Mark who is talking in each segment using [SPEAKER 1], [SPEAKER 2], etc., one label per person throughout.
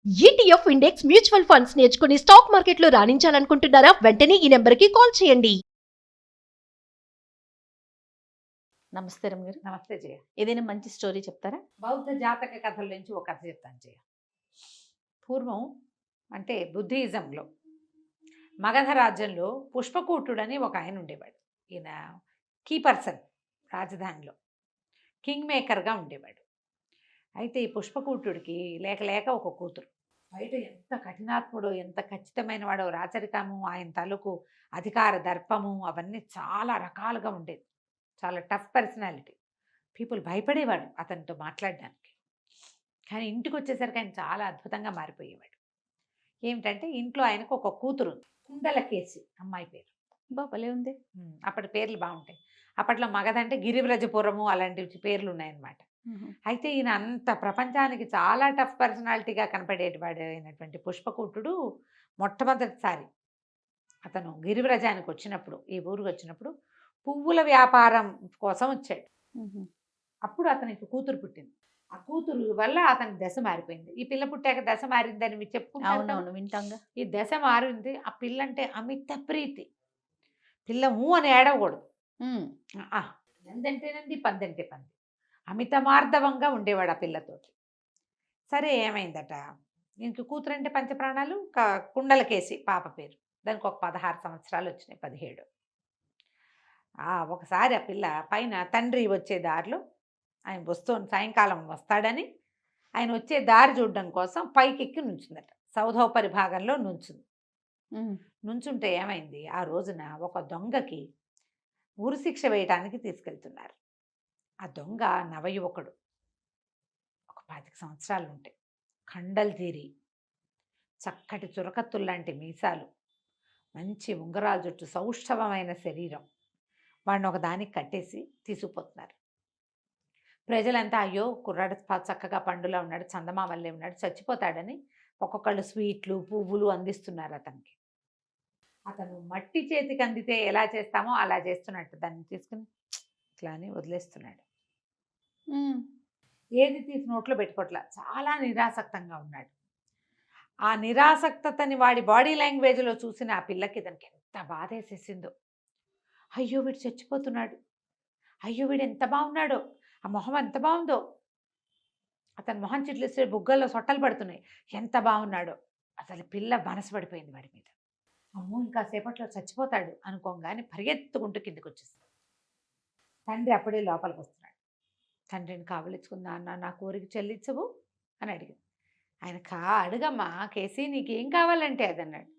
[SPEAKER 1] ETF index mutual funds నేర్చుకుని stock మార్కెట్లో రాణించాలనుకుంటున్నారా? వెంటనే ఈ నెంబర్కి కాల్ చేయండి.
[SPEAKER 2] నమస్తే రమ్య గారు.
[SPEAKER 3] నమస్తే జయ.
[SPEAKER 2] ఏదైనా మంచి స్టోరీ చెప్తారా?
[SPEAKER 3] బౌద్ధ జాతక కథల నుంచి ఒక కథ చెప్తాను జయ. పూర్వం అంటే బుద్ధిజంలో మగధ రాజ్యంలో పుష్పకూటుడని ఒక ఆయన ఉండేవాడు. ఈయన కీ పర్సన్, రాజధానిలో కింగ్ మేకర్గా ఉండేవాడు. అయితే ఈ పుష్పకూటుడికి లేక లేక ఒక కూతురు. బయట ఎంత కఠినాత్ముడో, ఎంత ఖచ్చితమైన వాడో, రాచరికము, ఆయన తాలూకు అధికార దర్పము అవన్నీ చాలా రకాలుగా ఉండేది. చాలా టఫ్ పర్సనాలిటీ. పీపుల్ భయపడేవాడు అతనితో మాట్లాడడానికి. కానీ ఇంటికి వచ్చేసరికి ఆయన చాలా అద్భుతంగా మారిపోయేవాడు. ఏమిటంటే ఇంట్లో ఆయనకు ఒక కూతురు ఉంది, కుండలకేసి అమ్మాయి పేరు.
[SPEAKER 2] భలే ఉంది.
[SPEAKER 3] అప్పటి పేర్లు బాగుంటాయి. అప్పట్లో మగధంటే గిరివ్రజపురము అలాంటి పేర్లు ఉన్నాయన్నమాట. అయితే ఈయన అంత ప్రపంచానికి చాలా టఫ్ పర్సనాలిటీగా కనపడేవాడు అయినటువంటి పుష్పకూటుడు మొట్టమొదటిసారి అతను గిరివ్రజానికి వచ్చినప్పుడు, ఈ ఊరికి వచ్చినప్పుడు పువ్వుల వ్యాపారం కోసం వచ్చాడు. అప్పుడు అతనికి కూతురు పుట్టింది. ఆ కూతురు వల్ల అతని దశ మారిపోయింది. ఈ పిల్ల పుట్టాక దశ మారిందని మీరు చెప్పుకుంటాను,
[SPEAKER 2] వింటాంగా.
[SPEAKER 3] ఈ దశ మారింది. ఆ పిల్ల అంటే అమిత ప్రీతి. పిల్ల అని ఏడవకూడదు. నందంటేనంది, పందంటే పంది. అమిత మార్ధవంగా ఉండేవాడు ఆ పిల్లతోటి. సరే ఏమైందట, ఇంక కూతురు అంటే పంచప్రాణాలు, కుండలకేసి పాప పేరు. దానికి ఒక 16 సంవత్సరాలు వచ్చినాయి, 17. ఒకసారి ఆ పిల్ల పైన తండ్రి వచ్చే దారిలో ఆయన సాయంకాలం వస్తాడని ఆయన వచ్చే దారి చూడడం కోసం పైకి ఎక్కి నుంచుందట. సౌధోపరి భాగంలో నుంచుంటే ఏమైంది, ఆ రోజున ఒక దొంగకి ఉరిశిక్ష వేయడానికి తీసుకెళ్తున్నారు. ఆ దొంగ నవయువకుడు, ఒక 25 సంవత్సరాలు ఉంటాయి, కండలు తీరి, చక్కటి చురకత్తుల్లాంటి మీసాలు, మంచి ఉంగరాల జుట్టు, సౌష్ఠవమైన శరీరం. వాడిని ఒక దానికి కట్టేసి తీసుకుపోతున్నారు. ప్రజలంతా అయ్యో కుర్రాడు చక్కగా పండులా ఉన్నాడు, చందమామల్లే ఉన్నాడు, చచ్చిపోతాడని ఒక్కొక్కళ్ళు స్వీట్లు పువ్వులు అందిస్తున్నారు అతనికి. అతను మట్టి చేతికి అందితే ఎలా చేస్తామో అలా చేస్తున్నట్టు దాన్ని తీసుకుని ఇట్లా అని వదిలేస్తున్నాడు. ఏది తీసి నోట్లో పెట్టుకోవట్లా, చాలా నిరాసక్తంగా ఉన్నాడు. ఆ నిరాసక్తతని వాడి బాడీ లాంగ్వేజ్లో చూసిన ఆ పిల్లకి దానికి ఎంత బాధ వేసేసిందో. అయ్యో వీడు చచ్చిపోతున్నాడు, అయ్యో వీడు ఎంత బాగున్నాడో, ఆ మొహం ఎంత బాగుందో, అతని మొహం చిట్లిస్తే బుగ్గల్లో సొట్టలు పడుతున్నాయి, ఎంత బాగున్నాడో. అసలు పిల్ల మనసు పడిపోయింది వాడి మీద. అమ్మో ఇంకా సేపట్లో చచ్చిపోతాడు అనుకోగానే పరిగెత్తుకుంటూ కిందకి వచ్చేస్తాడు. తండ్రి అప్పుడే లోపలికి వస్తున్నాడు. తండ్రిని కావలించుకుందా, అన్న నా కోరిక చెల్లించవు అని అడిగింది. ఆయన అడుగమ్మా కేసీ, నీకేం కావాలంటే అది అన్నాడు.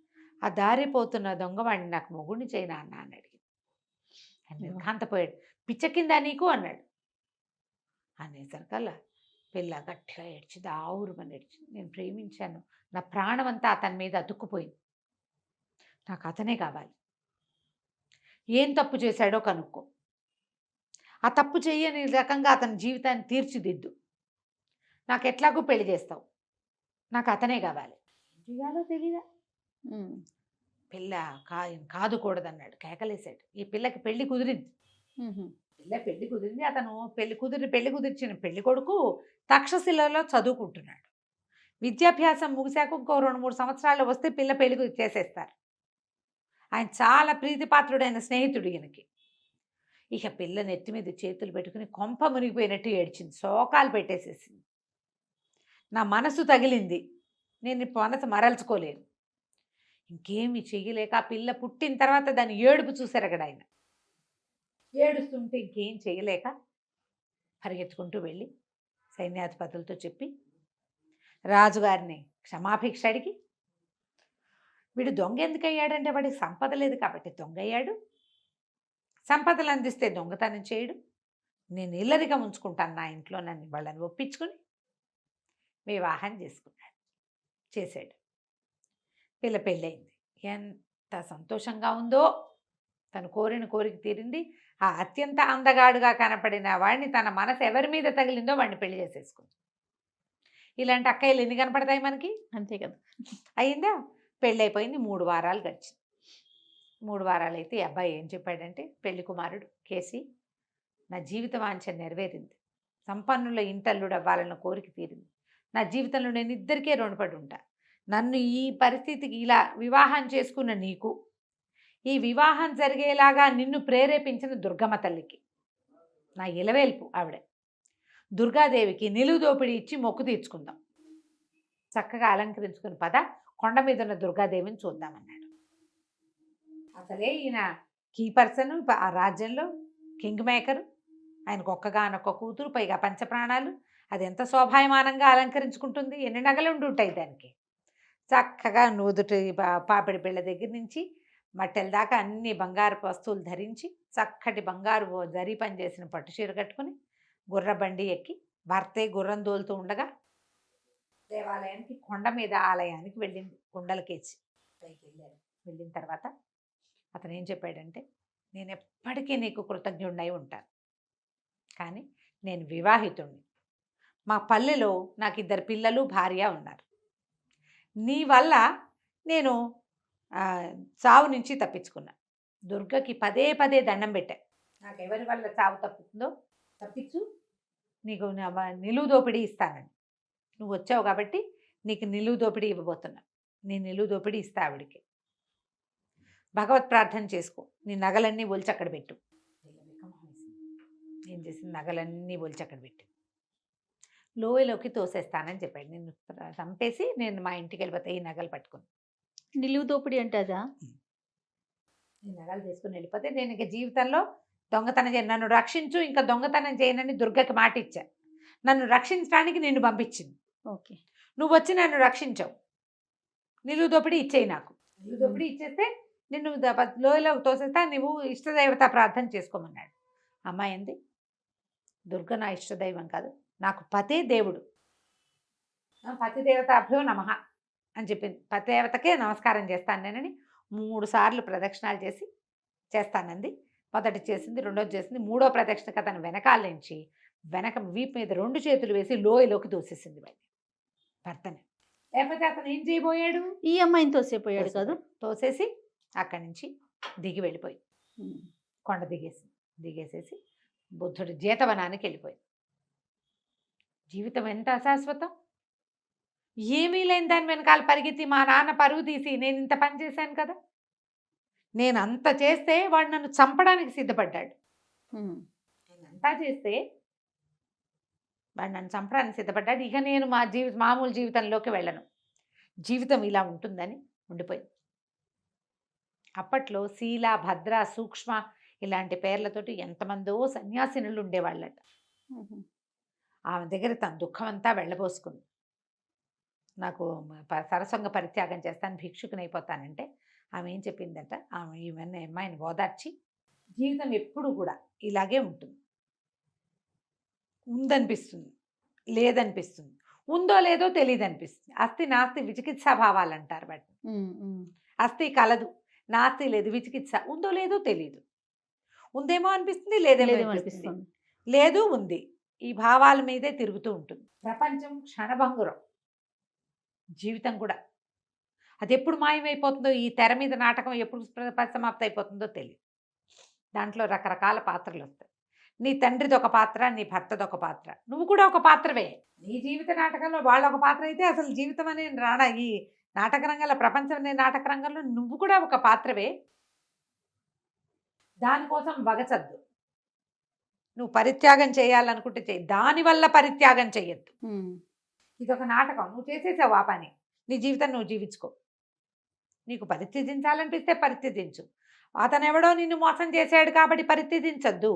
[SPEAKER 3] ఆ దారిపోతున్న దొంగవాడిని నాకు మొగుడిని చేయనా అన్న అని అడిగింది. ఆయన కాంతపోయాడు. పిచ్చ కింద నీకు అన్నాడు. అనేసరికల్లా పిల్ల గట్టిగా ఏడ్చింది, ఆవురుమని ఏడ్చింది. నేను ప్రేమించాను, నా ప్రాణం అంతా అతని మీద అతుక్కుపోయింది, నాకు అతనే కావాలి. ఏం తప్పు చేశాడో కనుక్కో, ఆ తప్పు చేయని రకంగా అతని జీవితాన్ని తీర్చిదిద్దు, నాకు ఎట్లాగూ పెళ్లి చేస్తావు, నాకు అతనే కావాలి. చేయాలో తెలీదా? పిల్ల కాదుకూడదన్నాడు, కేకలేశాడు. ఈ పిల్లకి పెళ్లి కుదిరింది. పిల్ల పెళ్లి కుదిరింది. అతను పెళ్లి కుదిర్చిన పెళ్లి కొడుకు తక్షశిలలో చదువుకుంటున్నాడు. విద్యాభ్యాసం ముగిశాక ఇంకో 2-3 సంవత్సరాలు వస్తే పిల్ల పెళ్లి చేసేస్తారు. ఆయన చాలా ప్రీతిపాత్రుడైన స్నేహితుడు ఈయనకి. ఇక పిల్ల నెత్తి మీద చేతులు పెట్టుకుని కొంప మునిగిపోయినట్టు ఏడ్చింది, శోకాలు పెట్టేసేసింది. నా మనసు తగిలింది, నేను మనసు మరల్చుకోలేను. ఇంకేమి చెయ్యలేక ఆ పిల్ల పుట్టిన తర్వాత దాన్ని ఏడుపు చూశారు అక్కడ ఆయన. ఏడుస్తుంటే ఇంకేం చేయలేక పరిగెత్తుకుంటూ వెళ్ళి సైన్యాధిపతులతో చెప్పి రాజుగారిని క్షమాభిక్ష అడిగి, వీడు దొంగ ఎందుకు అయ్యాడంటే వాడికి సంపద లేదు కాబట్టి దొంగ అయ్యాడు, సంపదలు అందిస్తే దొంగతనం చేయడు, నేను ఇల్లరిగా ఉంచుకుంటాను నా ఇంట్లో, నన్ను వాళ్ళని ఒప్పించుకొని వివాహం చేశాడు. పిల్ల పెళ్ళయింది. ఎంత సంతోషంగా ఉందో, తను కోరిన కోరిక తీరింది. ఆ అత్యంత అందగాడుగా కనపడిన వాడిని తన మనసు ఎవరి మీద తగిలిందో వాడిని పెళ్లి చేసేసుకుంది. ఇలాంటి అక్కయ్యలు ఎన్ని కనపడతాయి మనకి,
[SPEAKER 2] అంతే కదా.
[SPEAKER 3] అయిందా, పెళ్ళైపోయింది. 3 వారాలు గడిచింది. 3 వారాలు అయితే ఈ అబ్బాయి ఏం చెప్పాడంటే, పెళ్లి కుమారుడు కేసీ, నా జీవిత వాంఛ నెరవేరింది, సంపన్నుల ఇంటల్లుడు అవ్వాలన్న కోరిక తీరింది, నా జీవితంలో నేను ఇద్దరికే రుణపడి ఉంటా. నన్ను ఈ పరిస్థితికి ఇలా వివాహం చేసుకున్న నీకు, ఈ వివాహం జరిగేలాగా నిన్ను ప్రేరేపించిన దుర్గమ్మ తల్లికి, నా ఇలవేల్పు ఆవిడ దుర్గాదేవికి నిలువు దోపిడి ఇచ్చి మొక్కు తీర్చుకుందాం. చక్కగా అలంకరించుకుని పద, కొండ మీద ఉన్న దుర్గాదేవిని చూద్దామన్నాడు. అసలే ఈయన కీ పర్సన్ ఆ రాజ్యంలో, కింగ్ మేకరు, ఆయనకు ఒక్కగానొక్క కూతురు, పైగా పంచప్రాణాలు. అది ఎంత శోభాయమానంగా అలంకరించుకుంటుంది, ఎన్ని నగలు ఉండి ఉంటాయి దానికి. చక్కగా నుదుటి పాపిడి పిల్ల దగ్గర నుంచి మట్టెల దాకా అన్ని బంగారపు వస్తువులు ధరించి, చక్కటి బంగారు జరీ పని చేసిన పట్టు చీర కట్టుకుని, గుర్ర బండి ఎక్కి, భర్తే గుర్రం దోలుతూ ఉండగా దేవాలయానికి, కొండ మీద ఆలయానికి వెళ్ళింది. కుండలకేసి పైకి వెళ్ళారు. వెళ్ళిన తర్వాత అతను ఏం చెప్పాడంటే, నేను ఎప్పటికీ నీకు కృతజ్ఞుడినై ఉంటాను, కానీ నేను వివాహితుడిని. మా పల్లెలో నాకు 2 పిల్లలు, భార్య ఉన్నారు. నీ వల్ల నేను చావు నుంచి తప్పించుకున్నా. దుర్గకి పదే పదే దండం పెట్టా, నాకు ఎవరి వల్ల చావు తప్పుతుందో తప్పించు, నీకు నిలువు దోపిడీ ఇస్తానని. నువ్వు వచ్చావు కాబట్టి నీకు నిలువు దోపిడీ ఇవ్వబోతున్నా. నీ నిలువు దోపిడీ ఇస్తా ఆవిడికి. భగవత్ ప్రార్థన చేసుకో, నీ నగలన్నీ ఒలిచి అక్కడ పెట్టు. ఏం చేసింది, నగలన్నీ ఒలిచి అక్కడ పెట్టు, లోయలోకి తోసేస్తానని చెప్పాడు. నిన్ను చంపేసి నేను మా ఇంటికి వెళ్ళిపోతా ఈ నగలు పట్టుకుని.
[SPEAKER 2] నిలువు దోపిడి అంటే అదా?
[SPEAKER 3] ఈ నగలు తీసుకుని వెళ్ళిపోతే నేను ఇక జీవితంలో దొంగతనం చేయను, నన్ను రక్షించు, ఇంకా దొంగతనం చేయనని దుర్గకి మాట ఇచ్చా. నన్ను రక్షించడానికి నిన్ను పంపించింది.
[SPEAKER 2] ఓకే,
[SPEAKER 3] నువ్వు వచ్చి నన్ను రక్షించావు, నిలువు దోపిడీ ఇచ్చేయి నాకు. నిలువు దోపిడీ ఇచ్చేస్తే నిన్ను లోయలోకి తోసేస్తా, నువ్వు ఇష్టదేవత ప్రార్థన చేసుకోమన్నాడు. అమ్మాయి అంది, దుర్గ నా ఇష్టదైవం కాదు, నాకు పతే దేవుడు, పతిదేవతాభ్యో నమః అని చెప్పింది. పతిదేవతకే నమస్కారం చేస్తాను నేనని 3 సార్లు ప్రదక్షిణాలు చేస్తానంది. మొదటి చేసింది, రెండోది చేసింది, మూడో ప్రదక్షిణకి అతను వెనకాల నుంచి వెనక వీపు మీద 2 చేతులు వేసి లోయలోకి దూసేసింది భర్తని. లేకపోతే అతను ఏం చేయబోయాడు,
[SPEAKER 2] ఈ అమ్మాయిని తోసేపోయాడు కాదు.
[SPEAKER 3] తోసేసి అక్కడి నుంచి దిగి వెళ్ళిపోయి కొండ దిగేసేసి బుద్ధుడి జీతవనానికి వెళ్ళిపోయింది. జీవితం ఎంత అశాశ్వతం. ఏమీ లేని దాని వెనకాల పరిగెత్తి మా నాన్న పరువు తీసి నేను ఇంత పని చేశాను కదా, నేను అంత చేస్తే వాడు నన్ను చంపడానికి సిద్ధపడ్డాడు. నేనంతా చేస్తే వాడు నన్ను చంపడానికి సిద్ధపడ్డాడు. ఇక నేను మామూలు జీవితంలోకి వెళ్ళను, జీవితం ఇలా ఉంటుందని ఉండిపోయింది. అప్పట్లో శీల, భద్ర, సూక్ష్మ ఇలాంటి పేర్లతోటి ఎంతమందో సన్యాసినులు ఉండేవాళ్ళట. ఆమె దగ్గర తన దుఃఖం అంతా వెళ్ళబోసుకుంది. నాకు సరసంగ పరిత్యాగం చేస్తాను, భిక్షుకుని అయిపోతానంటే ఆమె ఏం చెప్పిందట, ఆమె ఈమెన్న అమ్మాయిని ఓదార్చి, జీవితం ఎప్పుడు కూడా ఇలాగే ఉంటుంది, ఉందనిపిస్తుంది, లేదనిపిస్తుంది, ఉందో లేదో తెలియదు అనిపిస్తుంది. అస్థి నాస్తి విచికిత్సా భావాలు అంటారు వాటిని. అస్థి కలదు, నాస్తి లేదు, విచికిత్స, ఉందో లేదో తెలియదు, ఉందేమో అనిపిస్తుంది, లేదేమో అనిపిస్తుంది, లేదు ఉంది, ఈ భావాల మీదే తిరుగుతూ ఉంటుంది. ప్రపంచం క్షణభంగురం, జీవితం కూడా అది ఎప్పుడు మాయమైపోతుందో, ఈ తెర మీద నాటకం ఎప్పుడు పరిసమాప్తి అయిపోతుందో తెలియదు. దాంట్లో రకరకాల పాత్రలు వస్తాయి. నీ తండ్రిది ఒక పాత్ర, నీ భర్తది ఒక పాత్ర, నువ్వు కూడా ఒక పాత్రవే. నీ జీవిత నాటకంలో వాళ్ళు ఒక పాత్ర అయితే అసలు జీవితం అనే ఈ నాటక రంగంలో, ప్రపంచం అనే నాటక రంగంలో నువ్వు కూడా ఒక పాత్రవే. దానికోసం వగచద్దు. నువ్వు పరిత్యాగం చేయాలనుకుంటే చెయ్యి, దానివల్ల పరిత్యాగం చెయ్యొద్దు. ఇదొక నాటకం, నువ్వు చేసేసావు ఆ పని, నీ జీవితం నువ్వు జీవించుకో. నీకు పరిత్యజించాలనిపిస్తే పరిత్యజించు. అతను ఎవడో నిన్ను మోసం చేశాడు కాబట్టి పరిత్యజించద్దు.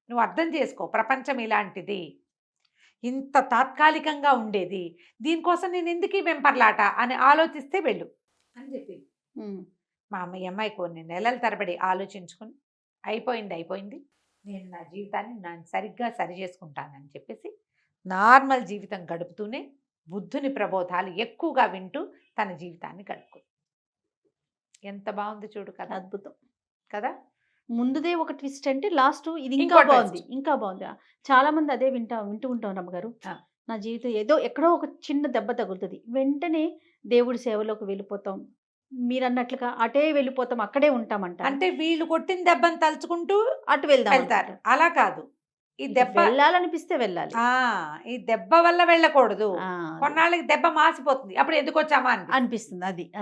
[SPEAKER 3] నువ్వు అర్థం చేసుకో, ప్రపంచం ఇలాంటిది, ఇంత తాత్కాలికంగా ఉండేది, దీనికోసం నేను ఎందుకు వెంపర్లాట అని ఆలోచిస్తే వెళ్ళు అని చెప్పింది. మా అమ్మాయి కొన్ని నెలల తరబడి ఆలోచించుకుని అయిపోయింది, నేను నా జీవితాన్ని నేను సరిగ్గా సరి చేసుకుంటానని చెప్పేసి నార్మల్ జీవితం గడుపుతూనే బుద్ధుని ప్రబోధాలు ఎక్కువగా వింటూ తన జీవితాన్ని గడుపుకుంది. ఎంత బాగుంది చూడు కదా,
[SPEAKER 2] అద్భుతం
[SPEAKER 3] కదా.
[SPEAKER 2] ముందుదే ఒక ట్విస్ట్ అంటే లాస్ట్ ఇది ఇంకా
[SPEAKER 3] ఇంకో
[SPEAKER 2] బాగుంది, ఇంకా బాగుంది. చాలా మంది అదే వింటూ ఉంటాం రమ్మగారు. నా జీవితం ఏదో ఎక్కడో ఒక చిన్న దెబ్బ తగులుతుంది, వెంటనే దేవుడి సేవలోకి వెళ్ళిపోతాం, మీరు అన్నట్లుగా అటే వెళ్ళిపోతాం, అక్కడే ఉంటామంట.
[SPEAKER 3] అంటే వీళ్ళు కొట్టిన దెబ్బను తలుచుకుంటూ
[SPEAKER 2] అటు వెళ్తారు.
[SPEAKER 3] అలా కాదు, ఈ దెబ్బ
[SPEAKER 2] వెళ్ళాలనిపిస్తే వెళ్ళాలి.
[SPEAKER 3] ఆ, ఈ దెబ్బ వల్ల వెళ్ళకూడదు.
[SPEAKER 2] ఆ,
[SPEAKER 3] కొన్నాళ్ళకి దెబ్బ మాసిపోతుంది, అప్పుడు ఎందుకు వచ్చామా అని
[SPEAKER 2] అనిపిస్తుంది. అది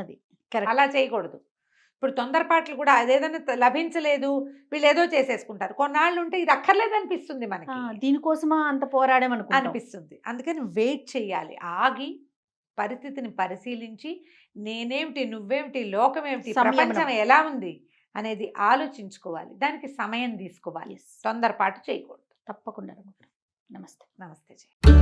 [SPEAKER 2] కరెక్ట్.
[SPEAKER 3] అలా చేయకూడదు. ఇప్పుడు తొందరపాట్లు కూడా అదేదైనా లభించలేదు, వీళ్ళు ఏదో చేసేసుకుంటారు. కొన్నాళ్ళు ఉంటే ఇది అక్కర్లేదు అనిపిస్తుంది మనకి,
[SPEAKER 2] దీనికోసమా అంత పోరాడమనుకుంటాం.
[SPEAKER 3] అనిపిస్తుంది. అందుకని వెయిట్ చేయాలి, ఆగి పరిస్థితిని పరిశీలించి నేనేమిటి, నువ్వేమిటి, లోకమేమిటి,
[SPEAKER 2] సంయమనం.
[SPEAKER 3] ప్రపంచం ఎలా ఉంది అనేది ఆలోచించుకోవాలి. దానికి సమయం తీసుకోవాలి,
[SPEAKER 2] Yes.
[SPEAKER 3] తొందరపాటు చేయకూడదు.
[SPEAKER 2] తప్పకుండా రమ్మగారు. నమస్తే.
[SPEAKER 3] నమస్తే జయ.